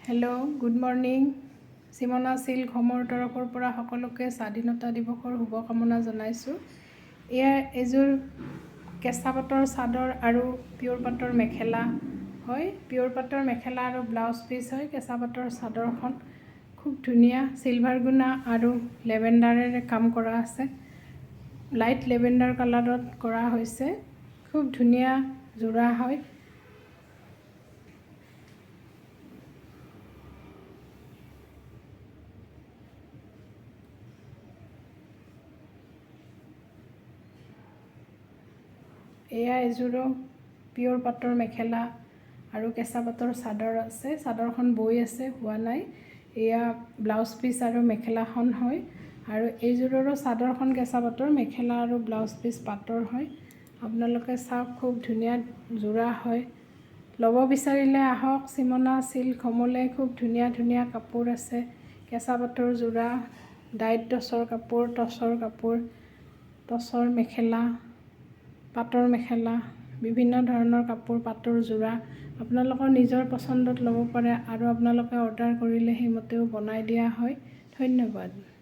Hello', good morning. Simona silk হোমৰ তৰফৰ পৰা সকলোকে স্বাধীনতা দিৱসৰ শুভকামনা জনাইছোঁ। এয়া এযোৰ কেঁচা পাটৰ চাদৰ আৰু পিয়ৰ পাটৰ মেখেলা হয়। পিয়ৰ পাটৰ মেখেলা আৰু ব্লাউজ পিচ হয়। কেঁচা পাটৰ চাদৰখন খুব ধুনীয়া, চিলভাৰ গুণা আৰু লেভেণ্ডাৰেৰে কাম কৰা আছে। লাইট লেভেণ্ডাৰ কালাৰত কৰা হৈছে। খুব ধুনীয়া যোৰা হয়। এয়া এযোৰো পিয়ৰ পাটৰ মেখেলা আৰু কেঁচা পাটৰ চাদৰ আছে। চাদৰখন বৈ আছে, হোৱা নাই। এয়া ব্লাউজ পিচ আৰু মেখেলাখন হয়। আৰু এইযোৰৰো চাদৰখন কেঁচা পাটৰ, মেখেলা আৰু ব্লাউজ পিচ পাটৰ হয়। আপোনালোকে চাওক, খুব ধুনীয়া যোৰা হয়। ল'ব বিচাৰিলে আহক চিমনা চিল্ক হোমলৈ। খুব ধুনীয়া ধুনীয়া কাপোৰ আছে। কেঁচা পাটৰ যোৰা, ডাইট টচৰ কাপোৰ, টচৰ মেখেলা, পাটৰ মেখেলা, বিভিন্ন ধৰণৰ কাপোৰ, পাটৰ যোৰা আপোনালোকৰ নিজৰ পচন্দত ল'ব পাৰে আৰু আপোনালোকে অৰ্ডাৰ কৰিলে সেইমতেও বনাই দিয়া হয়। ধন্যবাদ।